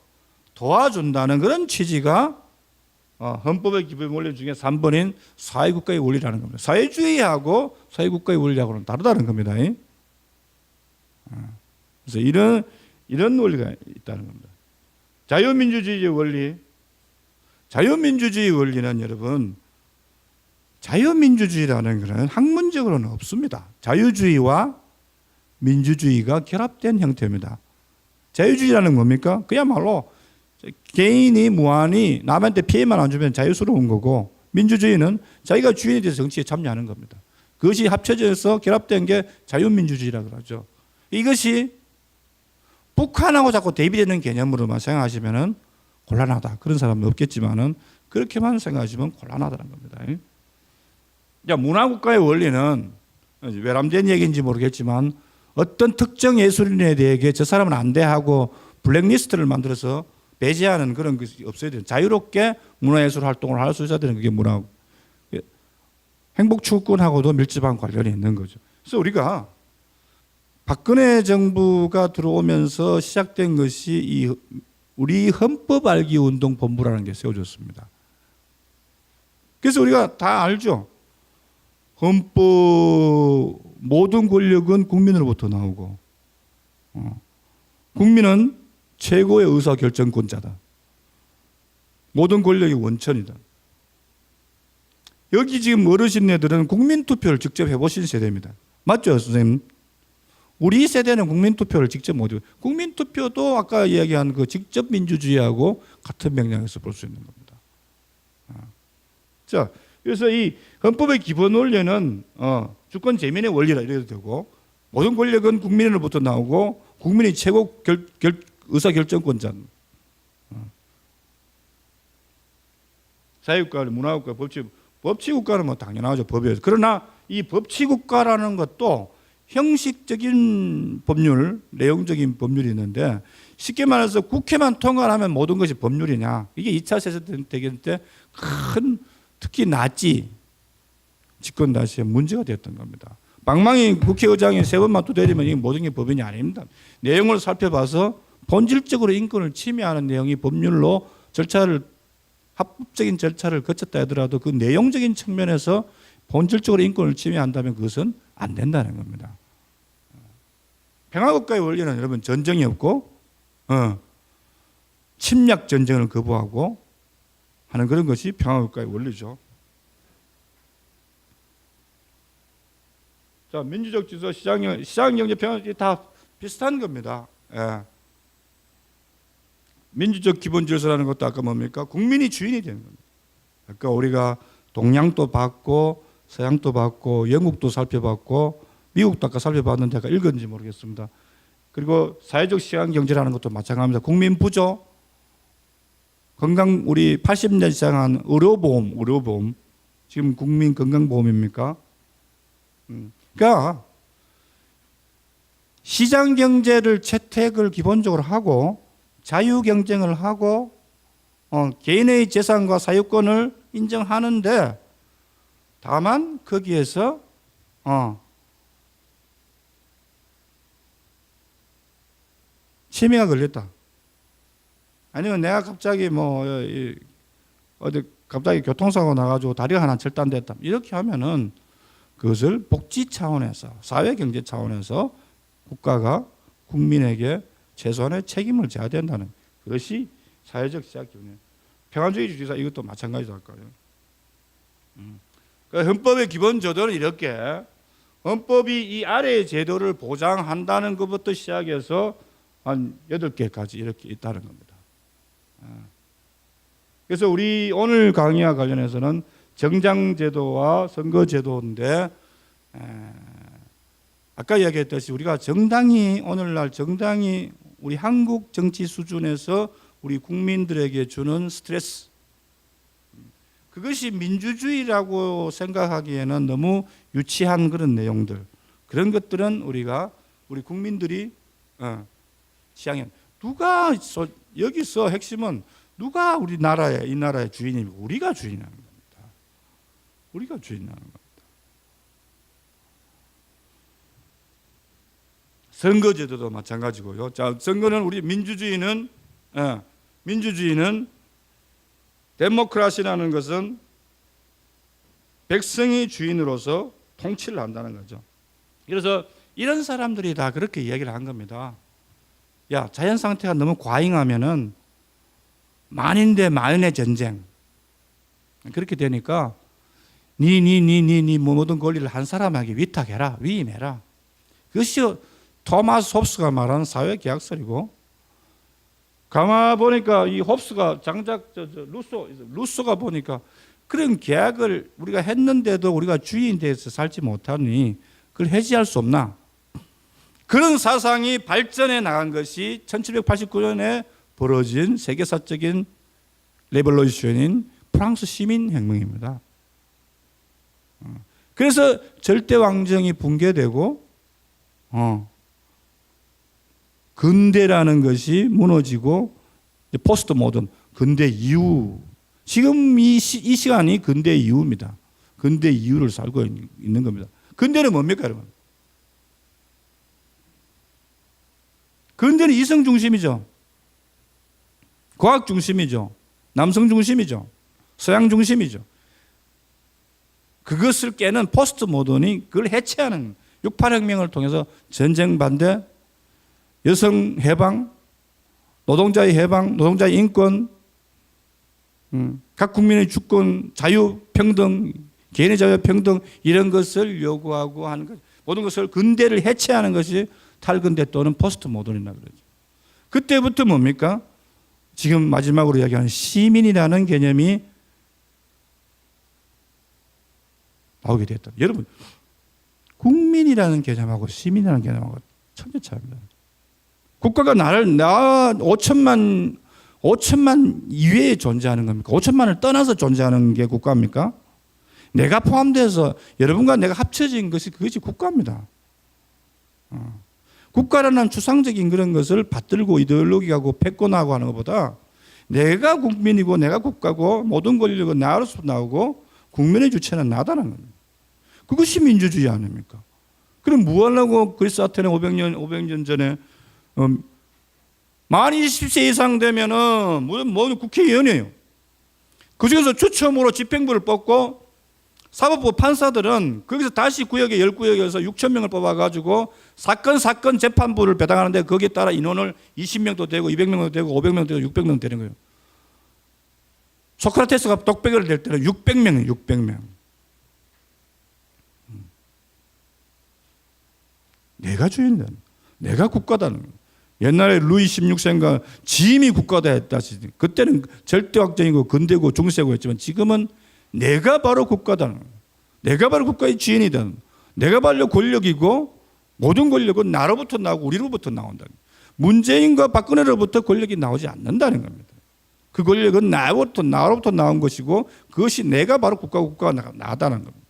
도와준다는 그런 취지가 헌법의 기본 원리 중에 3번인 사회국가의 원리라는 겁니다. 사회주의하고 사회국가의 원리하고는 다르다는 겁니다. 그래서 이런 원리가 있다는 겁니다. 자유민주주의의 원리, 자유민주주의 원리는 여러분, 자유민주주의라는 것은 학문적으로는 없습니다. 자유주의와 민주주의가 결합된 형태입니다. 자유주의라는 뭡니까? 그야말로 개인이 무한히 남한테 피해만 안 주면 자유스러운 거고, 민주주의는 자기가 주인이 돼서 정치에 참여하는 겁니다. 그것이 합쳐져서 결합된 게 자유민주주의라고 하죠. 이것이 북한하고 자꾸 대비되는 개념으로만 생각하시면 곤란하다. 그런 사람은 없겠지만은 그렇게만 생각하시면 곤란하다는 겁니다. 문화국가의 원리는 외람된 얘기인지 모르겠지만 어떤 특정 예술인에 대해 저 사람은 안 돼 하고 블랙리스트를 만들어서 배제하는 그런 것이 없어야 돼요. 자유롭게 문화예술 활동을 할 수 있어야 되는 게 문화. 행복추구권하고도 밀접한 관련이 있는 거죠. 그래서 우리가 박근혜 정부가 들어오면서 시작된 것이 우리 헌법 알기 운동 본부라는 게 세워졌습니다. 그래서 우리가 다 알죠. 헌법 모든 권력은 국민으로부터 나오고 국민은 최고의 의사결정권자다. 모든 권력의 원천이다. 여기 지금 어르신네들은 국민투표를 직접 해보신 세대입니다. 맞죠, 선생님? 우리 세대는 국민투표를 직접 못 해요. 국민투표도 아까 이야기한 그 직접 민주주의하고 같은 맥락에서 볼 수 있는 겁니다. 자, 그래서 이 헌법의 기본 원리는 주권 재민의 원리라 이래도 되고 모든 권력은 국민으로부터 나오고 국민이 최고 의사결정권자. 사회국가, 문화국가, 법치국가는 뭐 당연하죠. 법이에요. 그러나 이 법치국가라는 것도 형식적인 법률, 내용적인 법률이 있는데 쉽게 말해서 국회만 통과하면 모든 것이 법률이냐. 이게 2차 세대 대결 때 큰 특히 나치 집권 당시에 문제가 됐던 겁니다. 방망이 국회의장이 3번만 두드리면 이게 모든 게 법인이 아닙니다. 내용을 살펴봐서 본질적으로 인권을 침해하는 내용이 법률로 합법적인 절차를 거쳤다 하더라도 그 내용적인 측면에서 본질적으로 인권을 침해한다면 그것은 안 된다는 겁니다. 평화국가의 원리는 여러분 전쟁이 없고 침략 전쟁을 거부하고 하는 그런 것이 평화국가의 원리죠. 자, 민주적 질서, 시장경제, 평화주의 다 비슷한 겁니다. 예. 민주적 기본 질서라는 것도 아까 뭡니까? 국민이 주인이 되는 겁니다. 아까 우리가 동양도 봤고 서양도 봤고 영국도 살펴봤고 미국도 아까 살펴봤는데 아까 읽었는지 모르겠습니다. 그리고 사회적 시장경제라는 것도 마찬가지입니다. 국민 부조, 건강 우리 80년 시작한 의료보험 지금 국민 건강보험입니까? 그러니까 시장 경제를 채택을 기본적으로 하고 자유 경쟁을 하고 개인의 재산과 사유권을 인정하는데 다만 거기에서 침해가 걸렸다. 아니면 내가 갑자기 어디 갑자기 교통사고 나가지고 다리가 하나 절단됐다. 이렇게 하면은 그것을 복지 차원에서 사회 경제 차원에서 국가가 국민에게 최소한의 책임을 져야 된다는 그것이 사회적 시작기원이에요. 평화주의 주의사 이것도 마찬가지로 할 거예요. 그러니까 헌법의 기본 제도는 이렇게 헌법이 이 아래의 제도를 보장한다는 것부터 시작해서 한 8개까지 이렇게 있다는 겁니다. 그래서 우리 오늘 강의와 관련해서는 정당제도와 선거제도인데 아까 이야기했듯이 우리가 오늘날 정당이 우리 한국 정치 수준에서 우리 국민들에게 주는 스트레스 그것이 민주주의라고 생각하기에는 너무 유치한 그런 내용들 그런 것들은 우리 국민들이 시향해 누가 여기서 핵심은 누가 이 나라의 주인이고 우리가 주인이라는 겁니다. 우리가 주인이라는 겁니다. 선거제도도 마찬가지고요. 자, 선거는 우리 민주주의는 데모크라시라는 것은 백성이 주인으로서 통치를 한다는 거죠. 그래서 이런 사람들이 다 그렇게 이야기를 한 겁니다. 야, 자연 상태가 너무 과잉하면은 만인 대 만의 전쟁. 그렇게 되니까 네 모든 권리를 한 사람에게 위탁해라, 위임해라. 그것이 토마스 홉스가 말하는 사회계약설이고 가만 보니까 이 홉스가 장작 루소가 보니까 그런 계약을 우리가 했는데도 우리가 주인에 대해서 살지 못하니 그걸 해지할 수 없나? 그런 사상이 발전해 나간 것이 1789년에 벌어진 세계사적인 레볼루션인 프랑스 시민혁명입니다. 그래서 절대왕정이 붕괴되고 근대라는 것이 무너지고 포스트 모던 근대 이후 지금 이 시간이 근대 이후입니다. 근대 이후를 살고 있는 겁니다. 근대는 뭡니까 여러분? 근대는 이성 중심이죠. 과학 중심이죠. 남성 중심이죠. 서양 중심이죠. 그것을 깨는 포스트 모던이 그걸 해체하는 68혁명을 통해서 전쟁 반대, 여성 해방, 노동자의 해방, 노동자의 인권, 각 국민의 주권, 자유, 평등, 개인의 자유, 평등 이런 것을 요구하고 하는 것, 모든 것을 근대를 해체하는 것이 탈근대 또는 포스트 모던이라 그러죠. 그때부터 뭡니까? 지금 마지막으로 이야기하는 시민이라는 개념이 나오게 됐다. 여러분, 국민이라는 개념하고 시민이라는 개념하고 천지 차이입니다. 국가가 나 5천만 이외에 존재하는 겁니까? 5천만을 떠나서 존재하는 게 국가입니까? 내가 포함돼서 여러분과 내가 합쳐진 것이 그것이 국가입니다. 국가라는 추상적인 그런 것을 받들고 이데올로기하고 패권하고 하는 것보다 내가 국민이고 내가 국가고 모든 권력은 나로서 나오고 국민의 주체는 나다는 겁니다. 그것이 민주주의 아닙니까? 그럼 뭐 하려고 그리스 아테네 500년 전에 만 20세 이상 되면은 뭐 국회의원이에요. 그중에서 추첨으로 집행부를 뽑고 사법부 판사들은 거기서 다시 구역에 10구역에서 6천 명을 뽑아가지고 사건 재판부를 배당하는데 거기에 따라 인원을 20명도 되고 200명도 되고 500명도 되고 600명도 되는 거예요. 소크라테스가 독백을 낼 때는 600명이에요. 600명. 내가 주인이다. 내가 국가다는 거예요. 옛날에 루이 16세인가 짐이 국가다 했다. 그때는 절대확정이고 근대고 중세고 했지만 지금은 내가 바로 국가다. 내가 바로 국가의 주인이다. 내가 바로 권력이고 모든 권력은 나로부터 나오고 우리로부터 나온다. 문재인과 박근혜로부터 권력이 나오지 않는다는 겁니다. 그 권력은 나로부터 나온 것이고 그것이 내가 바로 국가가 나다는 겁니다.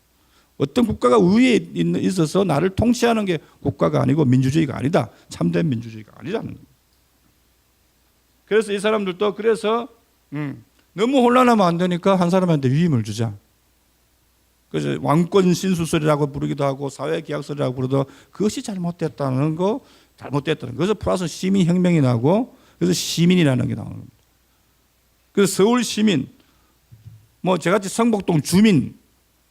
어떤 국가가 위에 있어서 나를 통치하는 게 국가가 아니고 민주주의가 아니다. 참된 민주주의가 아니라는 겁니다. 그래서 이 사람들도 그래서 너무 혼란하면 안 되니까 한 사람한테 위임을 주자. 그래서 왕권 신수설이라고 부르기도 하고 사회계약설이라고 부르도 그것이 잘못됐다는 거, 그래서 플러스 시민혁명이 나고 그래서 시민이라는 게 나오는 겁니다. 그래서 서울 시민, 뭐 저같이 성북동 주민,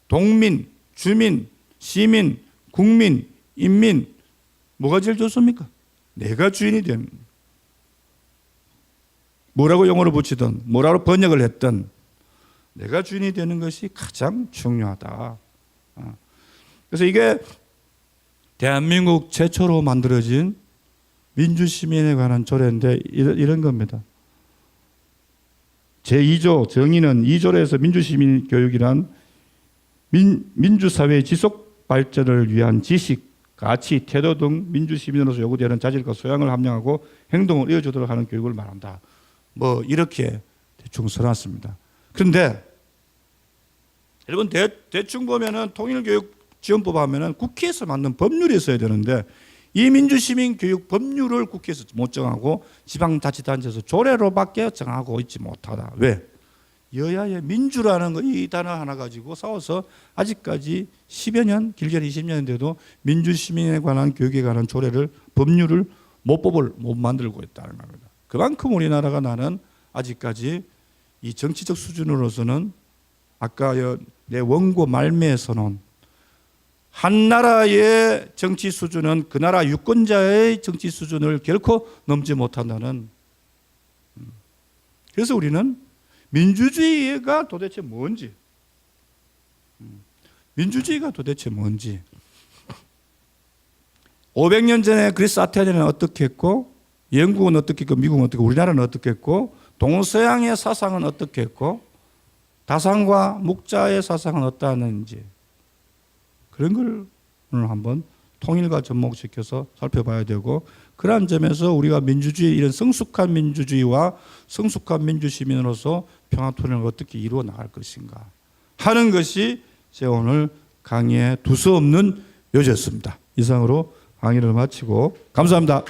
동민, 주민, 시민, 국민, 인민 뭐가 제일 좋습니까? 내가 주인이 됩니다. 뭐라고 용어를 붙이든 뭐라고 번역을 했든 내가 주인이 되는 것이 가장 중요하다. 그래서 이게 대한민국 최초로 만들어진 민주시민에 관한 조례인데 이런 겁니다. 제2조 정의는 2조에서 민주시민 교육이란 민주사회의 지속 발전을 위한 지식, 가치, 태도 등 민주시민으로서 요구되는 자질과 소양을 함양하고 행동을 이어주도록 하는 교육을 말한다. 뭐 이렇게 대충 써놨습니다. 그런데 여러분 대충 보면은 통일교육지원법 하면은 국회에서 만든 법률이 있어야 되는데 이 민주시민교육 법률을 국회에서 못 정하고 지방자치단체에서 조례로밖에 정하고 있지 못하다. 왜? 여야의 민주라는 거 이 단어 하나 가지고 싸워서 아직까지 10여 년, 길게는 20년 돼도 민주시민에 관한 교육에 관한 조례를 법률을 못 만들고 있다는 겁니다. 그만큼 우리나라가 나는 아직까지 이 정치적 수준으로서는 아까 내 원고 말미에서는 한 나라의 정치 수준은 그 나라 유권자의 정치 수준을 결코 넘지 못한다는. 그래서 우리는 민주주의가 도대체 뭔지, 민주주의가 도대체 뭔지, 500년 전에 그리스 아테네는 어떻게 했고, 영국은 어떻게 했고, 미국은 어떻게 했고, 우리나라는 어떻게 했고, 동서양의 사상은 어떻게 했고, 다산과 묵자의 사상은 어떠한지 그런 걸 오늘 한번 통일과 접목시켜서 살펴봐야 되고, 그러한 점에서 우리가 민주주의, 이런 성숙한 민주주의와 성숙한 민주시민으로서 평화통일을 어떻게 이루어 나갈 것인가 하는 것이 제 오늘 강의의 두서없는 요지였습니다. 이상으로 강의를 마치고 감사합니다.